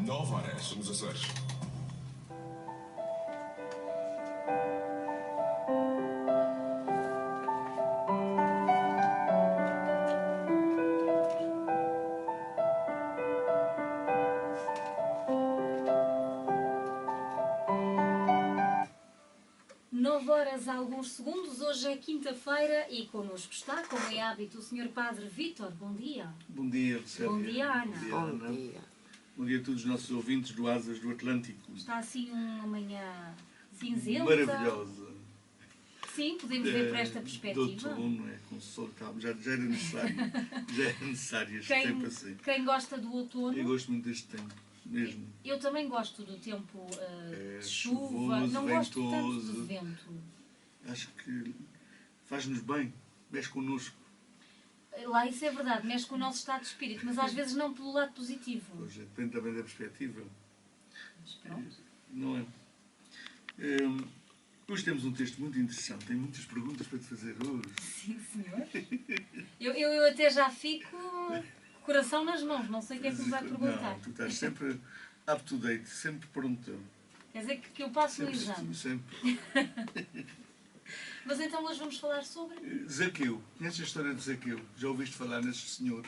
9 horas, somos Açores. Horas, alguns segundos. Hoje é quinta-feira e connosco está, como é hábito, o Sr. Padre Vítor. Bom dia. Bom dia, Célia. Bom dia, Ana. Bom dia, Ana. Bom dia a todos os nossos ouvintes do Asas do Atlântico. Está assim uma manhã cinzenta. Maravilhosa. Sim, podemos ver por esta perspectiva. De outono, com o sol, já era necessário. Já era necessário este tempo assim. Quem gosta do outono... Eu gosto muito deste tempo. Mesmo. Eu também gosto do tempo de chuva, chuvoso, não ventoso. Gosto tanto de vento. Acho que faz-nos bem, mexe connosco. Lá isso é verdade, mexe com o nosso estado de espírito, mas às vezes não pelo lado positivo. Pois é, depende também da perspectiva. Mas pronto. Não é? Hoje temos um texto muito interessante, tem muitas perguntas para te fazer hoje. Sim, senhor. Eu até já fico... coração nas mãos, não sei o que é que me vai perguntar. Não, tu estás sempre up to date, sempre pronto. Quer dizer que eu passo no sempre, exame. Sempre. Mas então hoje vamos falar sobre... Zaqueu. Conheces a história de Zaqueu? Já ouviste falar neste senhor?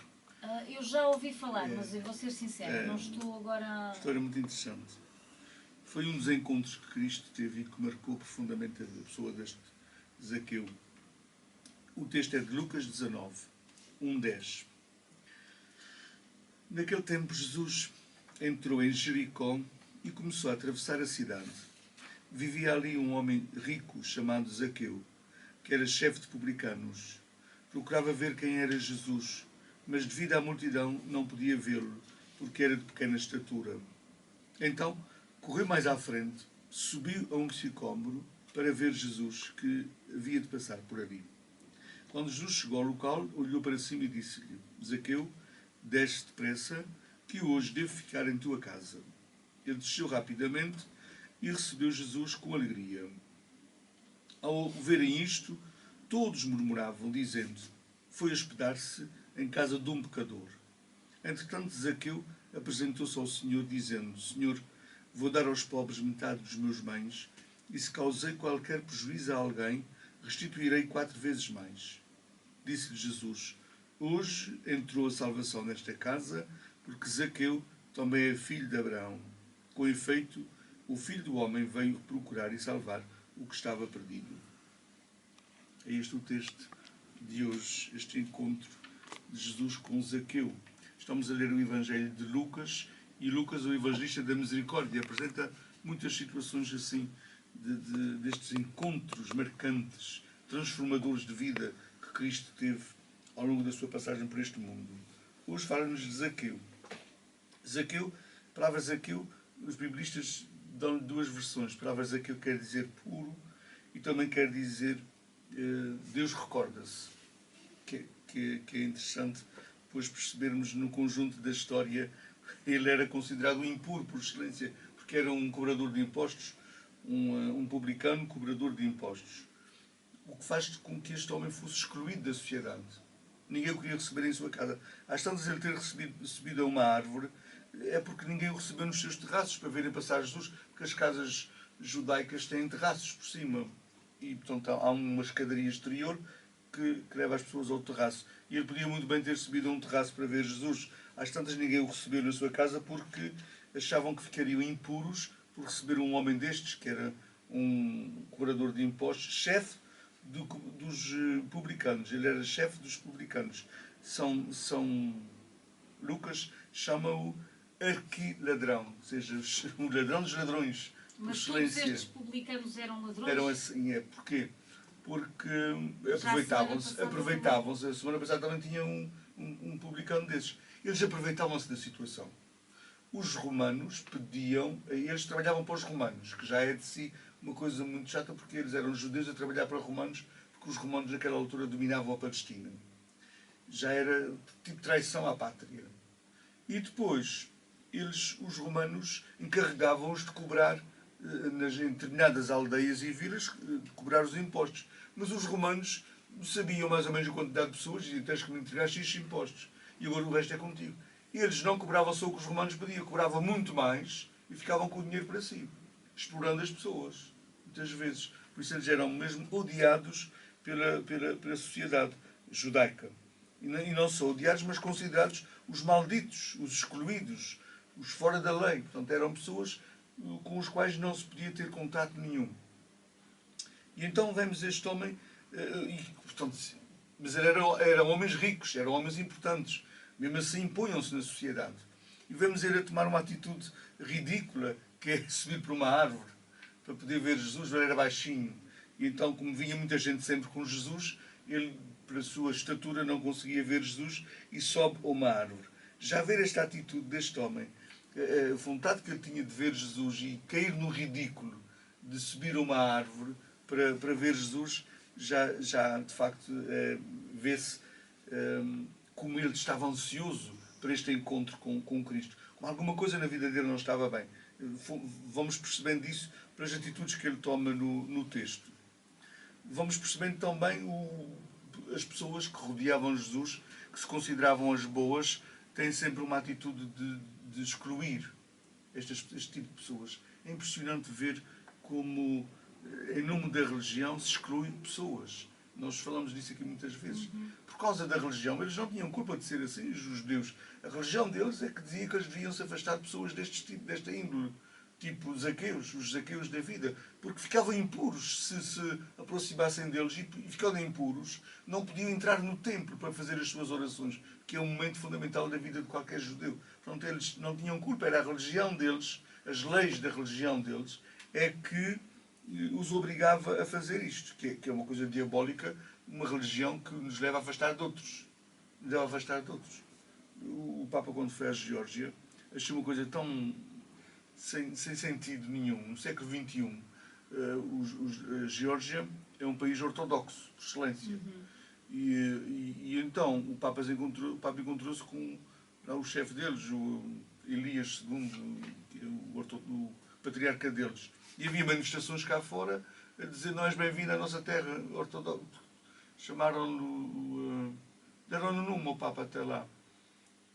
Eu já ouvi falar, mas eu vou ser sincera, não estou agora... História muito interessante. Foi um dos encontros que Cristo teve e que marcou profundamente a pessoa deste Zaqueu. O texto é de Lucas 19, 1:10. Naquele tempo, Jesus entrou em Jericó e começou a atravessar a cidade. Vivia ali um homem rico chamado Zaqueu, que era chefe de publicanos. Procurava ver quem era Jesus, mas devido à multidão não podia vê-lo, porque era de pequena estatura. Então, correu mais à frente, subiu a um sicômoro para ver Jesus, que havia de passar por ali. Quando Jesus chegou ao local, olhou para cima e disse-lhe: Zaqueu, desce depressa, que hoje devo ficar em tua casa. Ele desceu rapidamente e recebeu Jesus com alegria. Ao verem isto, todos murmuravam, dizendo: foi hospedar-se em casa de um pecador. Entretanto, Zaqueu apresentou-se ao Senhor, dizendo: Senhor, vou dar aos pobres metade dos meus bens, e se causei qualquer prejuízo a alguém, restituirei 4 vezes mais. Disse-lhe Jesus: hoje entrou a salvação nesta casa, porque Zaqueu também é filho de Abraão. Com efeito, o Filho do Homem veio procurar e salvar o que estava perdido. É este o texto de hoje, este encontro de Jesus com Zaqueu. Estamos a ler o Evangelho de Lucas, e Lucas, o evangelista da misericórdia, apresenta muitas situações assim, destes encontros marcantes, transformadores de vida que Cristo teve ao longo da sua passagem por este mundo. Hoje fala-nos de Zaqueu. Zaqueu, a palavra Zaqueu, os biblistas dão duas versões. A palavra Zaqueu quer dizer puro e também quer dizer Deus recorda-se. Que é interessante depois percebermos no conjunto da história. Ele era considerado impuro por excelência, porque era um cobrador de impostos, um publicano cobrador de impostos. O que faz com que este homem fosse excluído da sociedade. Ninguém o queria receber em sua casa. Às tantas, ele ter subido a uma árvore é porque ninguém o recebeu nos seus terraços para verem passar Jesus, porque as casas judaicas têm terraços por cima. E, portanto, há uma escadaria exterior que leva as pessoas ao terraço. E ele podia muito bem ter subido a um terraço para ver Jesus. Às tantas, ninguém o recebeu na sua casa porque achavam que ficariam impuros por receber um homem destes, que era um cobrador de impostos, chefe dos publicanos. Ele era chefe dos publicanos. Lucas chama-o arquiladrão, ou seja, o ladrão dos ladrões. Mas todos estes publicanos eram ladrões? Eram assim, Porquê? Porque aproveitavam-se. A semana passada também tinha um publicano desses. Eles aproveitavam-se da situação. Os romanos pediam, eles trabalhavam para os romanos, que já é de si uma coisa muito chata, porque eles eram judeus a trabalhar para romanos, porque os romanos naquela altura dominavam a Palestina. Já era tipo traição à pátria. E depois, os romanos encarregavam-os de cobrar, em determinadas aldeias e vilas, de cobrar os impostos. Mas os romanos sabiam mais ou menos a quantidade de pessoas e tens que me entregar X impostos. E agora o resto é contigo. Eles não cobravam só o que os romanos pediam, cobravam muito mais e ficavam com o dinheiro para si, explorando as pessoas, muitas vezes. Por isso eles eram mesmo odiados pela sociedade judaica. E não só odiados, mas considerados os malditos, os excluídos, os fora da lei. Portanto, eram pessoas com os quais não se podia ter contato nenhum. E então vemos este homem, portanto, mas eram homens ricos, eram homens importantes, mesmo assim impunham-se na sociedade. E vemos ele a tomar uma atitude ridícula, que é subir para uma árvore para poder ver Jesus. Ele era baixinho, e então, como vinha muita gente sempre com Jesus, ele, pela sua estatura, não conseguia ver Jesus e sobe a uma árvore. Já ver esta atitude deste homem, a vontade que ele tinha de ver Jesus e cair no ridículo de subir a uma árvore para ver Jesus, já de facto vê-se como ele estava ansioso para este encontro com Cristo. Como alguma coisa na vida dele não estava bem. Vamos percebendo isso pelas atitudes que ele toma no texto. Vamos percebendo também as pessoas que rodeavam Jesus, que se consideravam as boas, têm sempre uma atitude de excluir este tipo de pessoas. É impressionante ver como, em nome da religião, se exclui pessoas. Nós falamos disso aqui muitas vezes. Por causa da religião, eles não tinham culpa de ser assim, os judeus. A religião deles é que dizia que eles deviam se afastar de pessoas desta índole. Tipo Zaqueus, os Zaqueus da vida. Porque ficavam impuros se aproximassem deles, e ficando impuros, não podiam entrar no templo para fazer as suas orações, que é um momento fundamental da vida de qualquer judeu. Portanto, eles não tinham culpa, era a religião deles, as leis da religião deles, é que os obrigava a fazer isto, que é uma coisa diabólica, uma religião que nos leva a afastar de outros. Nos leva a afastar de outros. O Papa, quando foi à Geórgia, achou uma coisa tão sem sentido nenhum. No século XXI, a Geórgia é um país ortodoxo, por excelência. E então o Papa encontrou-se com o chefe deles, o Elias II, o patriarca deles. E havia manifestações cá fora a dizer: não és bem-vindo à nossa terra ortodoxa. Chamaram-no, deram-no nome ao Papa até lá.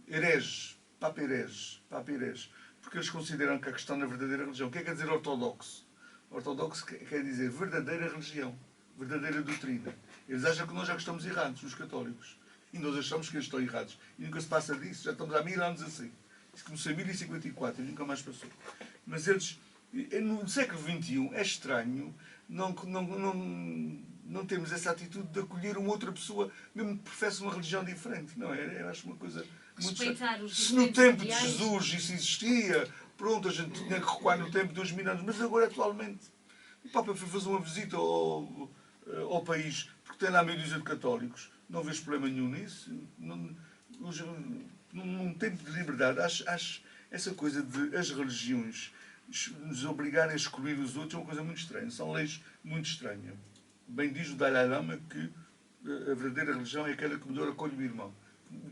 Herege, Papa Herege, Papa Herege. Porque eles consideram que a questão da verdadeira religião. O que é que quer dizer ortodoxo? Ortodoxo quer dizer verdadeira religião, verdadeira doutrina. Eles acham que nós já estamos errados, os católicos. E nós achamos que eles estão errados. E nunca se passa disso. Já estamos há 1000 anos assim. Isso começou em 1054 e nunca mais passou. Mas eles, no século XXI, é estranho não temos essa atitude de acolher uma outra pessoa, mesmo que professe uma religião diferente. Não é? Eu acho uma coisa muito estranha. Se no tempo de Jesus isso existia, pronto, a gente tinha que recuar no tempo de 2000 anos. Mas agora, atualmente, o Papa foi fazer uma visita ao país, porque tem lá meia dúzia de católicos. Não vejo problema nenhum nisso. Num tempo de liberdade, acho essa coisa de as religiões nos obrigarem a excluir os outros é uma coisa muito estranha. São leis muito estranhas. Bem diz o Dalai Lama que a verdadeira religião é aquela que melhor acolhe o irmão.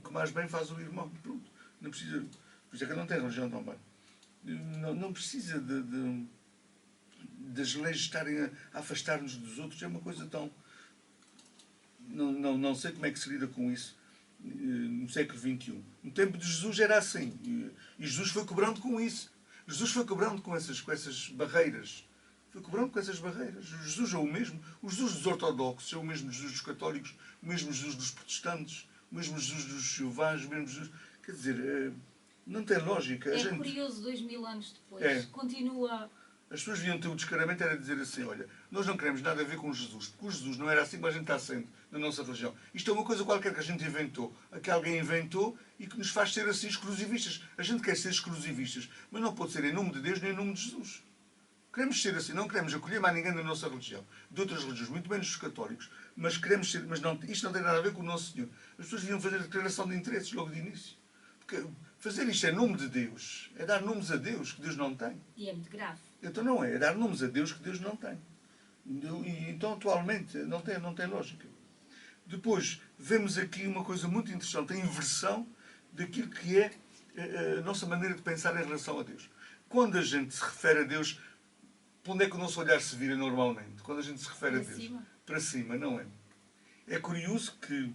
Que mais bem faz o irmão. Pronto. Não precisa. Por isso é que não tem religião também. Não precisa das leis estarem a afastar-nos dos outros. É uma coisa tão... Não sei como é que se lida com isso no século XXI. No tempo de Jesus era assim. E Jesus foi cobrando com isso. Jesus foi cobrando com essas barreiras. Foi cobrando com essas barreiras. Jesus é o mesmo. O Jesus dos ortodoxos é o mesmo Jesus dos católicos, o mesmo Jesus dos protestantes, o mesmo Jesus dos jeovás, o mesmo Jesus... Quer dizer, não tem lógica. É curioso, 2000 anos depois. Continua... As pessoas deviam ter o descaramento era dizer assim: olha, nós não queremos nada a ver com Jesus, porque o Jesus não era assim como a gente está sendo na nossa religião. Isto é uma coisa qualquer que a gente inventou, que alguém inventou e que nos faz ser assim exclusivistas. A gente quer ser exclusivistas, mas não pode ser em nome de Deus nem em nome de Jesus. Queremos ser assim, não queremos acolher mais ninguém da nossa religião, de outras religiões, muito menos dos católicos, mas queremos ser, mas não, isto não tem nada a ver com o nosso Senhor. As pessoas deviam fazer a declaração de interesses logo de início. Porque fazer isto em nome de Deus é dar nomes a Deus que Deus não tem. E é muito grave. Então não é dar nomes a Deus que Deus não tem. E então atualmente não tem lógica. Depois vemos aqui uma coisa muito interessante, a inversão daquilo que é a nossa maneira de pensar em relação a Deus. Quando a gente se refere a Deus, para onde é que o nosso olhar se vira normalmente? Quando a gente se refere a Deus? Cima. Para cima, não é? É curioso que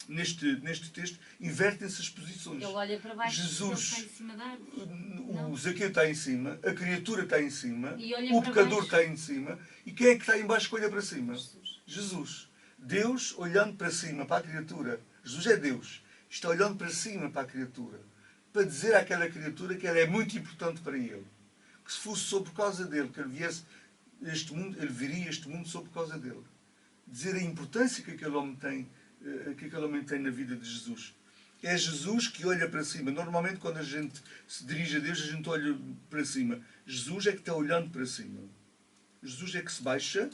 neste texto, invertem-se as posições. Ele olha para baixo, Jesus, ele está em cima da árvore. o Zaqueu está em cima, a criatura está em cima, E olha o para pecador baixo. está em cima, e quem é que está em baixo que olha para cima? Jesus. Jesus. Deus olhando para cima, para a criatura. Jesus é Deus. Está olhando para cima para a criatura. Para dizer àquela criatura que ela é muito importante para ele. Que se fosse só por causa dele que ele viesse a este mundo, ele viria a este mundo só por causa dele. Dizer a importância que aquele homem tem na vida de Jesus. É Jesus que olha para cima. Normalmente, quando a gente se dirige a Deus, a gente olha para cima. Jesus é que está olhando para cima. Jesus é que se baixa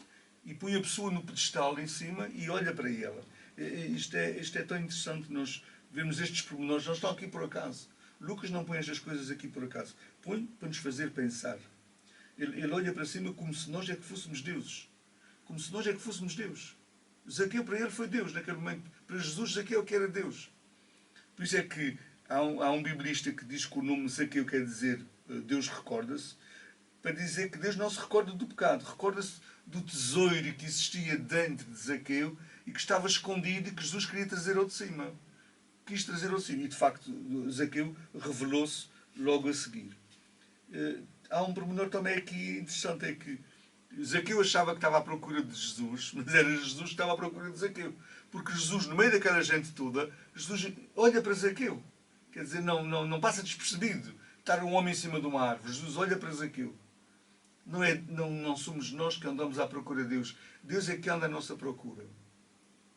e põe a pessoa no pedestal em cima e olha para ela. Isto é tão interessante nós vermos estes pormenores. Não estão aqui por acaso. Lucas não põe estas coisas aqui por acaso. Põe para nos fazer pensar. Ele olha para cima como se nós é que fôssemos deuses. Como se nós é que fôssemos Deus. Zaqueu para ele foi Deus naquele momento. Para Jesus, Zaqueu que era Deus. Por isso é que há um biblista que diz que o nome Zaqueu quer dizer Deus recorda-se, para dizer que Deus não se recorda do pecado, recorda-se do tesouro que existia dentro de Zaqueu e que estava escondido e que Jesus queria trazer ao de cima. Quis trazer ao de cima. E de facto, Zaqueu revelou-se logo a seguir. Há um pormenor também aqui interessante, é que Zaqueu achava que estava à procura de Jesus, mas era Jesus que estava à procura de Zaqueu. Porque Jesus, no meio daquela gente toda, Jesus olha para Zaqueu. Quer dizer, não passa despercebido estar um homem em cima de uma árvore. Jesus olha para Zaqueu. Não somos nós que andamos à procura de Deus. Deus é que anda à nossa procura.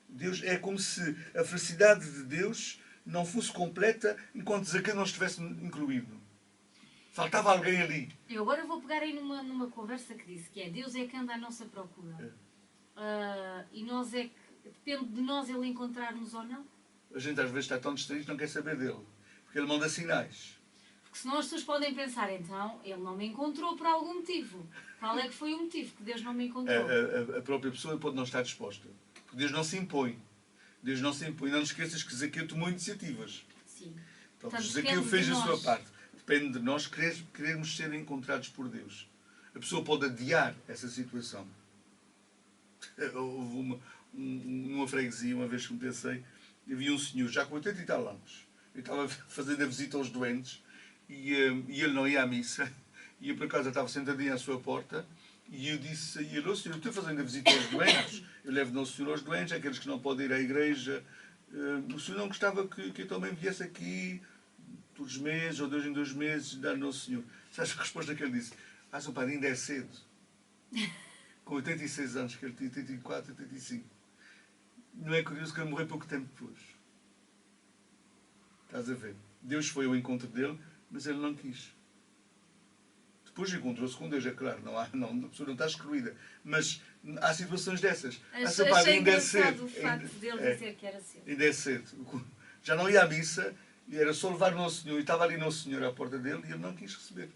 Deus é como se a felicidade de Deus não fosse completa enquanto Zaqueu não estivesse incluído. Faltava alguém ali. Eu agora vou pegar aí numa conversa que disse que é Deus é que anda à nossa procura. E nós é que depende de nós ele encontrar-nos ou não. A gente às vezes está tão distraído que não quer saber dele. Porque ele manda sinais. Porque senão as pessoas podem pensar, então, ele não me encontrou por algum motivo. Qual é que foi o motivo que Deus não me encontrou? A própria pessoa pode não estar disposta. Porque Deus não se impõe. Deus não se impõe. Não te esqueças que Zaqueu tomou iniciativas. Sim. Portanto, Zaqueu fez a sua parte. Depende de nós querermos ser encontrados por Deus. A pessoa pode adiar essa situação. Houve numa freguesia, uma vez que me pensei, havia um senhor, já com 80 e tal anos, ele estava fazendo a visita aos doentes e ele não ia à missa. E eu, por acaso, estava sentadinho à sua porta e eu disse a ele: "Ó senhor, eu estou fazendo a visita aos doentes, eu levo o Nosso Senhor aos doentes, aqueles que não podem ir à igreja. O senhor não gostava que eu também viesse aqui todos os meses, ou 2 em 2 meses, dar Nosso Senhor?" Sabes a resposta que ele disse? "Seu padre, ainda é cedo." Com 86 anos, que ele tinha 84, 85. Não é curioso que ele morreu pouco tempo depois? Estás a ver? Deus foi ao encontro dele, mas ele não quis. Depois encontrou-se com Deus, é claro, a pessoa não está excluída. Mas há situações dessas. Achei engraçado o facto dele dizer que era cedo. Ainda é cedo. Já não ia à missa, e era só levar Nosso Senhor, e estava ali Nosso Senhor à porta dele, e ele não quis receber.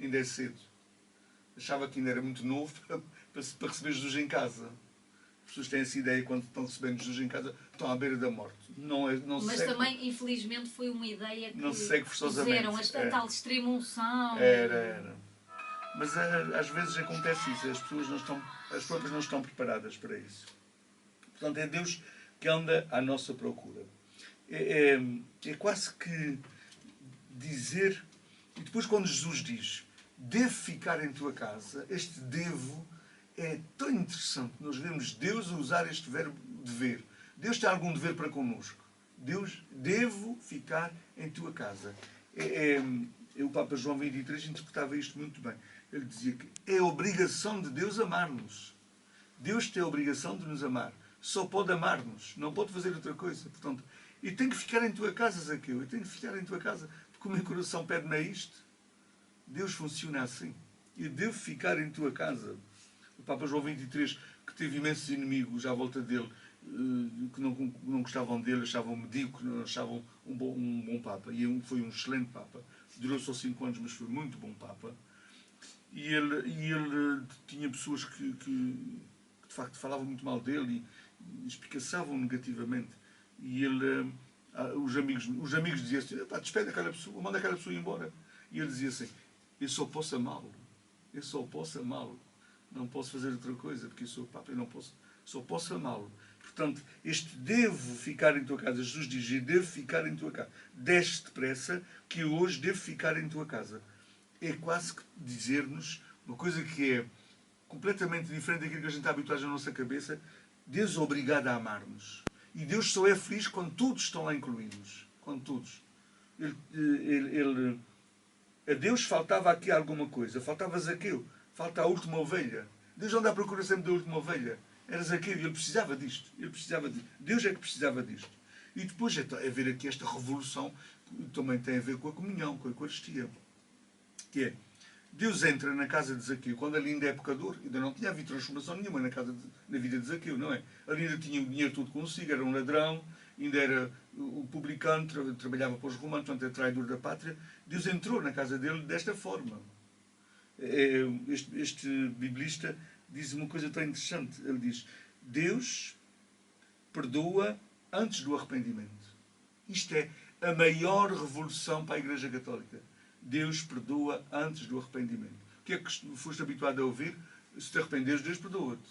Ainda é cedo. Achava que ainda era muito novo para receber Jesus em casa. As pessoas têm essa ideia, quando estão recebendo Jesus em casa, estão à beira da morte. Mas também, infelizmente, foi uma ideia que não se segue forçosamente. Fizeram a tal extrema unção. Era. Mas às vezes acontece isso. As próprias não estão preparadas para isso. Portanto, é Deus que anda à nossa procura. É quase que dizer... E depois quando Jesus diz: "Devo ficar em tua casa", este devo é tão interessante. Nós vemos Deus a usar este verbo dever. Deus tem algum dever para connosco. Deus, devo ficar em tua casa. O Papa João XXIII interpretava isto muito bem. Ele dizia que é obrigação de Deus amar-nos. Deus tem a obrigação de nos amar. Só pode amar-nos. Não pode fazer outra coisa. Portanto, eu tenho que ficar em tua casa, Zaqueu. Eu tenho que ficar em tua casa. Porque o meu coração pede-me a isto. Deus funciona assim. Eu devo ficar em tua casa. O Papa João XXIII, que teve imensos inimigos à volta dele, que não gostavam dele, achavam medíocre, não achavam um bom Papa. E foi um excelente Papa. Durou só 5 anos, mas foi muito bom Papa. E ele tinha pessoas que de facto falavam muito mal dele e espicaçavam negativamente. E ele, os amigos diziam assim: "Despede aquela pessoa, manda aquela pessoa embora." E ele dizia assim: "Eu só posso amá-lo. Eu só posso amá-lo. Não posso fazer outra coisa, porque eu sou o Papa, eu não posso, só posso amá-lo." Portanto, este devo ficar em tua casa, Jesus diz, eu devo ficar em tua casa. Desce depressa que eu hoje devo ficar em tua casa. É quase que dizer-nos uma coisa que é completamente diferente daquilo que a gente está habituado na nossa cabeça. Deus é obrigado a amar-nos. E Deus só é feliz quando todos estão lá incluídos. Quando todos. A Deus faltava aqui alguma coisa. Faltava Zaqueu. Falta a última ovelha. Deus anda à procura sempre da última ovelha. Era Zaqueu e ele precisava disto. Ele precisava disto. Deus é que precisava disto. E depois é ver aqui esta revolução que também tem a ver com a comunhão, com a Eucaristia. Que é, Deus entra na casa de Zaqueu quando ele ainda é pecador. Ainda não tinha havido transformação nenhuma na vida de Zaqueu, não é? Ele ainda tinha o dinheiro todo consigo, era um ladrão, ainda era o publicano, trabalhava para os romanos, portanto é traidor da pátria. Deus entrou na casa dele desta forma. Este biblista diz uma coisa tão interessante. Ele diz, Deus perdoa antes do arrependimento. Isto é a maior revolução para a Igreja Católica. Deus perdoa antes do arrependimento. O que é que foste habituado a ouvir? Se te arrependeres, Deus perdoa-te.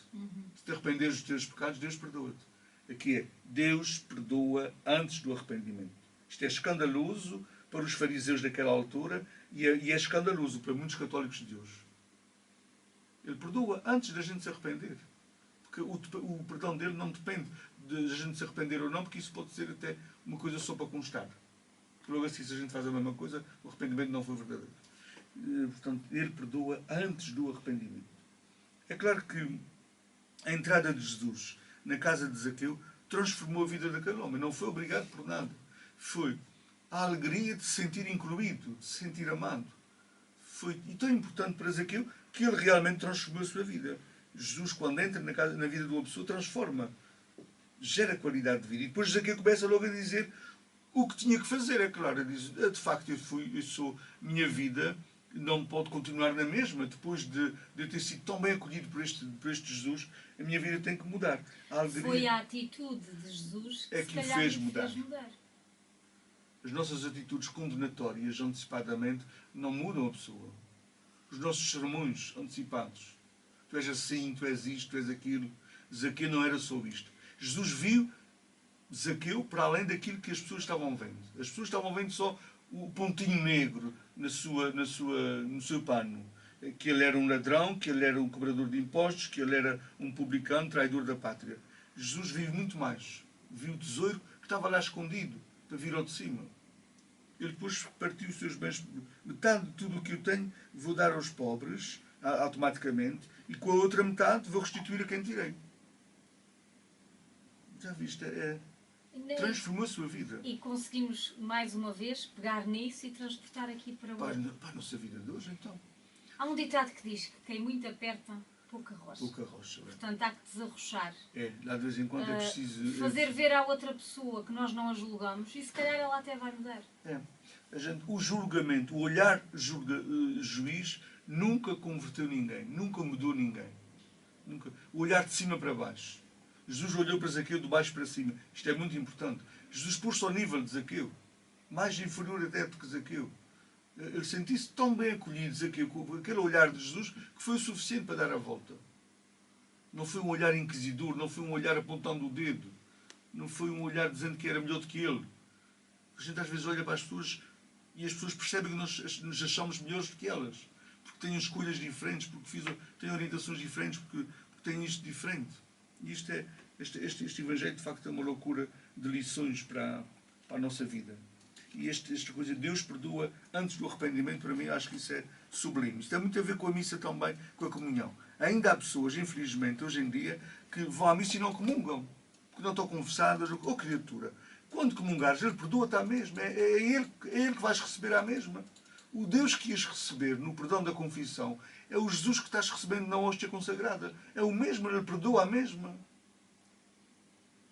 Se te arrependeres dos teus pecados, Deus perdoa-te. Aqui é, Deus perdoa antes do arrependimento. Isto é escandaloso para os fariseus daquela altura e é escandaloso para muitos católicos de hoje. Ele perdoa antes da gente se arrepender. Porque o perdão dele não depende de a gente se arrepender ou não, porque isso pode ser até uma coisa só para constar. Logo assim, se a gente faz a mesma coisa, o arrependimento não foi verdadeiro. Portanto, ele perdoa antes do arrependimento. É claro que a entrada de Jesus na casa de Zaqueu transformou a vida daquele homem. Não foi obrigado por nada. Foi a alegria de se sentir incluído, de se sentir amado. Foi tão importante para Zaqueu que ele realmente transformou a sua vida. Jesus, quando entra na vida de uma pessoa, transforma. Gera qualidade de vida. E depois Zaqueu começa logo a dizer o que tinha que fazer. É claro, ele diz, de facto, minha vida não pode continuar na mesma. Depois de eu ter sido tão bem acolhido por este Jesus, a minha vida tem que mudar. Foi a atitude de Jesus que o fez mudar. As nossas atitudes condenatórias, antecipadamente, não mudam a pessoa. Os nossos sermões antecipados. Tu és assim, tu és isto, tu és aquilo. Zaqueu não era só isto. Jesus viu Zaqueu para além daquilo que as pessoas estavam vendo. As pessoas estavam vendo só o pontinho negro no seu pano. Que ele era um ladrão, que ele era um cobrador de impostos, que ele era um publicano, traidor da pátria. Jesus viu muito mais. Viu o tesouro que estava lá escondido, para vir ao de cima. Ele depois partiu os seus bens. Metade de tudo o que eu tenho vou dar aos pobres, automaticamente, e com a outra metade vou restituir a quem tirei. Já viste? Transformou a sua vida. E conseguimos, mais uma vez, pegar nisso e transportar aqui para hoje. Para a nossa vida de hoje, então. Há um ditado que diz que quem muito aperta, pouca rocha. Pouca rocha. Portanto, há que desarrochar. Lá de vez em quando é preciso... Fazer ver à outra pessoa que nós não a julgamos e se calhar ela até vai mudar. O julgamento, o olhar juiz nunca converteu ninguém. Nunca mudou ninguém. Nunca. O olhar de cima para baixo. Jesus olhou para Zaqueu de baixo para cima. Isto é muito importante. Jesus pôs-se ao nível de Zaqueu. Mais inferior até do que Zaqueu. Ele sentiu-se tão bem acolhido, Zaqueu, com aquele olhar de Jesus, que foi o suficiente para dar a volta. Não foi um olhar inquisidor, não foi um olhar apontando o dedo. Não foi um olhar dizendo que era melhor do que ele. A gente às vezes olha para as pessoas e as pessoas percebem que nós nos achamos melhores do que elas. Porque têm escolhas diferentes, porque têm orientações diferentes, porque têm isto diferente. E este Evangelho, de facto, é uma loucura de lições para a nossa vida. E esta coisa, Deus perdoa antes do arrependimento, para mim, acho que isso é sublime. Isto tem muito a ver com a missa também, com a comunhão. Ainda há pessoas, infelizmente, hoje em dia, que vão à missa e não comungam. Porque não estão confessadas. Oh, criatura, quando comungares, Ele perdoa-te à mesma. É ele que vais receber à mesma. O Deus que ias receber no perdão da confissão é o Jesus que estás recebendo na hóstia consagrada. É o mesmo, Ele perdoa à mesma.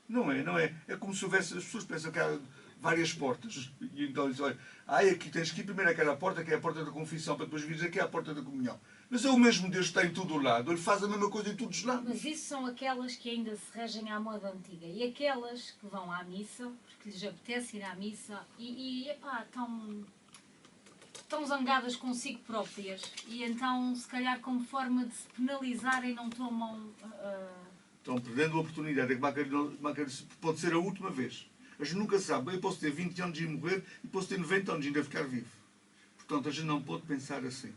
Não é? É como se houvesse... As pessoas pensam que há várias portas. E então dizem, olha, aqui tens que ir primeiro àquela porta, que é a porta da confissão, para depois vires aqui à porta da comunhão. Mas é o mesmo Deus que está em todo o lado. Ele faz a mesma coisa em todos os lados. Mas isso são aquelas que ainda se regem à moda antiga. E aquelas que vão à missa, porque lhes apetece ir à missa, e estão zangadas consigo próprias. E então, se calhar, como forma de se penalizarem, não tomam Estão perdendo a oportunidade. Pode ser a última vez. A gente nunca sabe. Eu posso ter 20 anos e morrer e posso ter 90 anos e ainda ficar vivo. Portanto, a gente não pode pensar assim.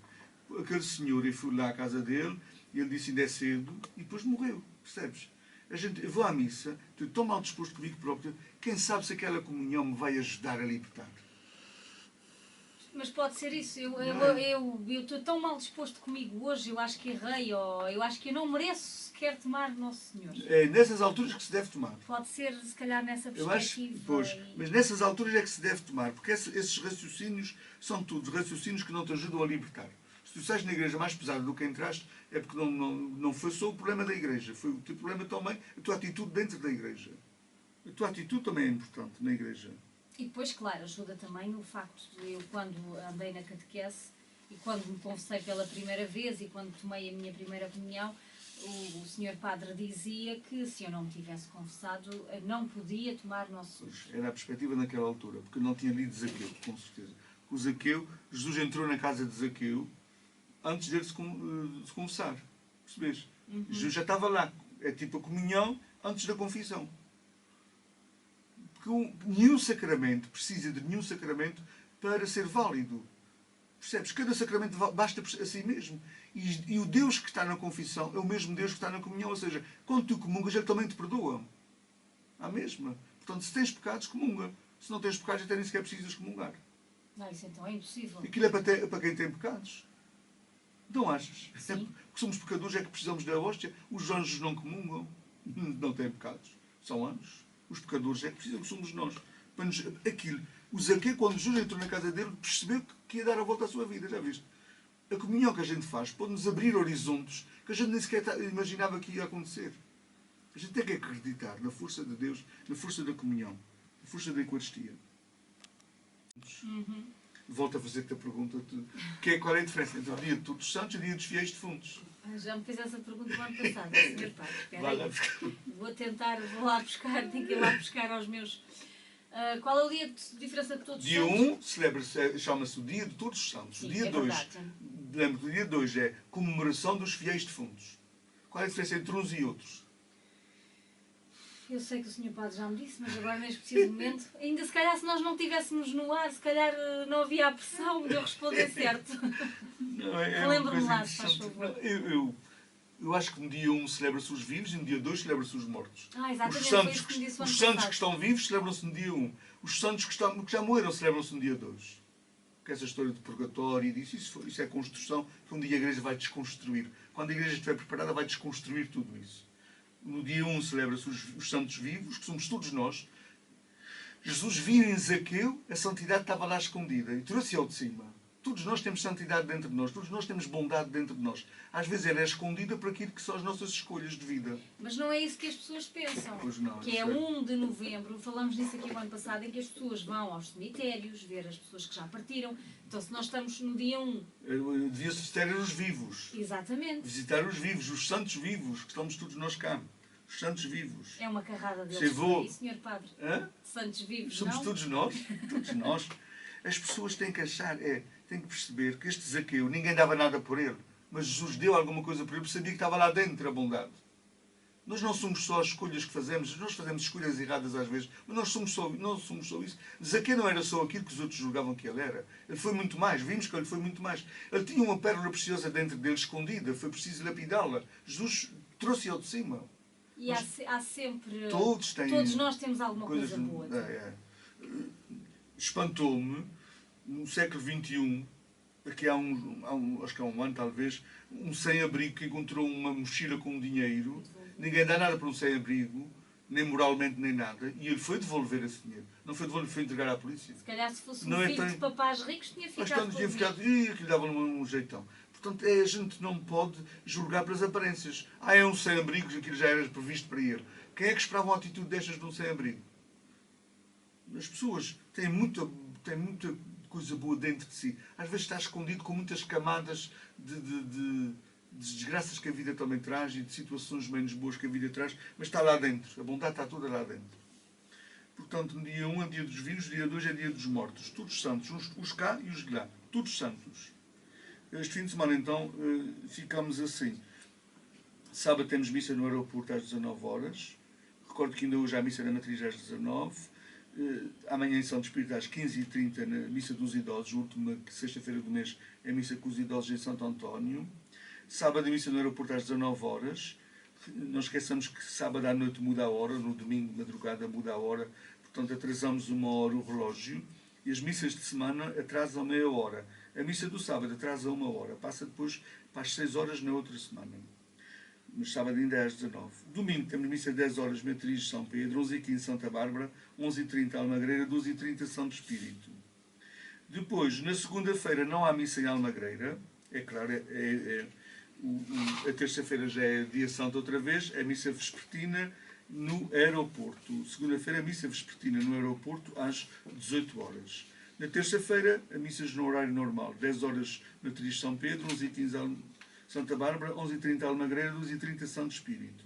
Aquele senhor, eu fui lá à casa dele e ele disse ainda é cedo e depois morreu. Percebes? Eu vou à missa, estou tão mal disposto comigo próprio, quem sabe se aquela comunhão me vai ajudar a libertar. Mas pode ser isso. Eu estou tão mal disposto comigo hoje, eu acho que errei, ou eu acho que eu não mereço sequer tomar Nosso Senhor. É nessas alturas que se deve tomar. Pode ser, se calhar, nessa Eu perspectiva. acho, pois, mas nessas alturas é que se deve tomar, porque esses raciocínios são todos raciocínios que não te ajudam a libertar. Se tu estás na igreja mais pesada do que entraste, é porque não foi só o problema da igreja, foi o teu problema também, a tua atitude dentro da igreja. A tua atitude também é importante na igreja. E depois, claro, ajuda também o facto de eu, quando andei na catequese e quando me confessei pela primeira vez e quando tomei a minha primeira comunhão, o senhor padre dizia que se eu não me tivesse confessado, não podia tomar Nosso Senhor. Era a perspectiva naquela altura, porque eu não tinha lido Zaqueu, com certeza. O Zaqueu, Jesus entrou na casa de Zaqueu antes dele se confessar. Percebes? Uhum. Jesus já estava lá. É tipo a comunhão antes da confissão. Porque nenhum sacramento precisa de nenhum sacramento para ser válido. Percebes? Cada sacramento basta a si mesmo. E o Deus que está na confissão é o mesmo Deus que está na comunhão. Ou seja, quando tu comungas, Ele também te perdoa. A mesma. Portanto, se tens pecados, comunga. Se não tens pecados, até nem sequer precisas comungar. Não, isso então é impossível. Aquilo é para quem tem pecados. Não achas? Sim. Porque somos pecadores, é que precisamos da hóstia. Os anjos não comungam. Não têm pecados. São anjos. Os pecadores é que precisam, que somos nós. Aquilo. O Zaqueu, quando Jesus entrou na casa dele, percebeu que ia dar a volta à sua vida. Já viste? A comunhão que a gente faz pode-nos abrir horizontes que a gente nem sequer imaginava que ia acontecer. A gente tem que acreditar na força de Deus, na força da comunhão, na força da Eucaristia. Uhum. Volto a fazer-te a pergunta. Qual é a diferença entre o dia de Todos os Santos e o dia dos Fiéis Defuntos? Já me fiz essa pergunta no ano passado, Sr. Padre. Espera aí. Vou lá buscar, tenho que ir lá buscar aos meus... qual é o dia de diferença de Todos os Dia Santos? 1 chama-se o Dia de Todos os Santos. Sim, O dia é 2, verdade. lembro que o dia 2 é comemoração dos Fiéis Defuntos. Qual é a diferença entre uns e outros? Eu sei que o Sr. Padre já me disse, mas agora neste preciso momento, ainda se calhar se nós não estivéssemos no ar, se calhar não havia a pressão de eu responder certo. Não, Relembra-me lá, se faz favor. Eu acho que no dia 1 celebra-se os vivos e no dia 2 celebra-se os mortos. Exatamente, Os foi santos, isso que me disse o ano os santos passado. que estão vivos celebram-se no dia 1. Os santos que já morreram celebram-se no dia 2. Que essa história de purgatório e disso, isso é construção que um dia a Igreja vai desconstruir. Quando a Igreja estiver preparada, vai desconstruir tudo isso. No dia 1 celebra-se os santos vivos, que somos todos nós. Jesus viu em Zaqueu, a santidade estava lá escondida e trouxe-a ao de cima. Todos nós temos santidade dentro de nós, todos nós temos bondade dentro de nós. Às vezes ela é escondida por aquilo que são as nossas escolhas de vida. Mas não é isso que as pessoas pensam. Pois não, que é eu sei. 1 de novembro, falamos disso aqui o ano passado, em que as pessoas vão aos cemitérios ver as pessoas que já partiram. Então se nós estamos no dia 1... Devia-se visitar os vivos. Exatamente. Visitar os vivos, os santos vivos, que estamos todos nós cá. Os santos vivos. É uma carrada deles por aí, Sr. Padre. Hã? Santos vivos, Somos não? todos nós. Todos nós. As pessoas têm que achar, têm que perceber que este Zaqueu, ninguém dava nada por ele. Mas Jesus deu alguma coisa por ele, porque sabia que estava lá dentro a bondade. Nós não somos só as escolhas que fazemos, nós fazemos escolhas erradas às vezes, mas não somos só isso. Zaqueu não era só aquilo que os outros julgavam que ele era. Ele foi muito mais, vimos que ele foi muito mais. Ele tinha uma pérola preciosa dentro dele, escondida, foi preciso lapidá-la. Jesus trouxe-a de cima. E há sempre... Todos nós temos alguma coisa boa. Espantou-me, no século XXI, aqui acho que há um ano talvez, um sem-abrigo que encontrou uma mochila com dinheiro. Ninguém dá nada para um sem-abrigo, nem moralmente nem nada, e ele foi devolver esse dinheiro. Não foi devolver, foi entregar à polícia. Se calhar se fosse Não um é filho tão- de papás ricos tinha Mas ficado tanto com tinha o ficado, dinheiro. aquilo dava um jeitão. Portanto, a gente não pode julgar pelas aparências. É um sem-abrigo, aquilo já era previsto para ele. Quem é que esperava uma atitude destas de um sem-abrigo? As pessoas têm muita coisa boa dentro de si. Às vezes está escondido com muitas camadas de desgraças que a vida também traz e de situações menos boas que a vida traz, mas está lá dentro. A bondade está toda lá dentro. Portanto, no dia 1 é dia dos vivos, dia 2 é dia dos mortos. Todos santos, os cá e os de lá. Todos santos. Este fim de semana, então, ficamos assim. Sábado temos missa no aeroporto às 19 horas. Recordo que ainda hoje há missa na matriz às 19. Amanhã em São Espírito às 15h30 na missa dos idosos. A última sexta-feira do mês é a missa com os idosos em Santo António. Sábado a missa no aeroporto às 19 horas. Não esqueçamos que sábado à noite muda a hora, no domingo de madrugada muda a hora. Portanto, atrasamos 1 hora o relógio. E as missas de semana atrasam meia hora. A missa do sábado atrasa 1 hora. Passa depois para as 6 horas na outra semana. Mas sábado ainda é às 19. Domingo temos missa 10 horas, Matriz São Pedro, 11h15 Santa Bárbara, 11h30 Almagreira, 12h30 Santo Espírito. Depois, na segunda-feira não há missa em Almagreira. É claro, a terça-feira já é dia santo outra vez, é missa vespertina no aeroporto. Segunda-feira, a missa vespertina no aeroporto às 18 horas. Na terça-feira, a missas no horário normal, 10 horas Matriz São Pedro, 11h15 Santa Bárbara, 11h30 Almagreira, 12h30 Santo Espírito.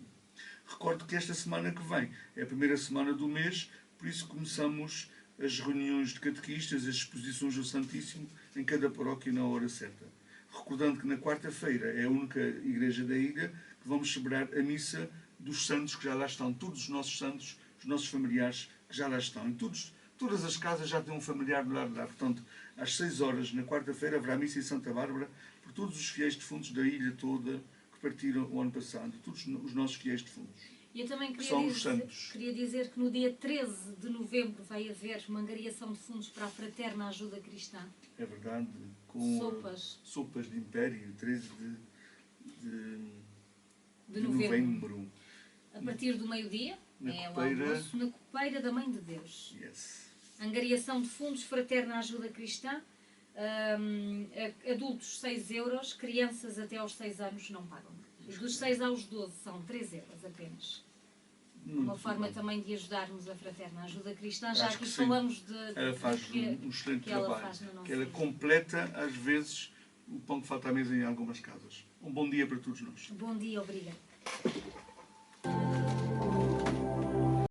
Recordo que esta semana que vem é a primeira semana do mês, por isso começamos as reuniões de catequistas, as exposições do Santíssimo em cada paróquia na hora certa. Recordando que na quarta-feira é a única igreja da ilha que vamos celebrar a missa dos santos que já lá estão, todos os nossos santos, os nossos familiares que já lá estão. Em todas as casas já têm um familiar do lado de lá. Portanto, às 6 horas, na quarta-feira, haverá missa em Santa Bárbara por todos os fiéis defuntos da ilha toda que partiram o ano passado, todos os nossos fiéis defuntos. E eu também queria dizer que no dia 13 de novembro vai haver uma angariação de fundos para a Fraterna Ajuda Cristã. É verdade, com sopas de Império, 13 de novembro. A partir do meio-dia, é o almoço na Copeira da Mãe de Deus. Yes. Angariação de fundos, Fraterna Ajuda Cristã, adultos 6 euros, crianças até aos 6 anos não pagam. E dos 6 aos 12 são 3 euros apenas. Uma forma também de ajudarmos a Fraterna Ajuda Cristã, já que falamos ela faz um excelente trabalho, que ela completa às vezes o pão que falta à mesa em algumas casas. Um bom dia para todos nós. Bom dia, obrigada.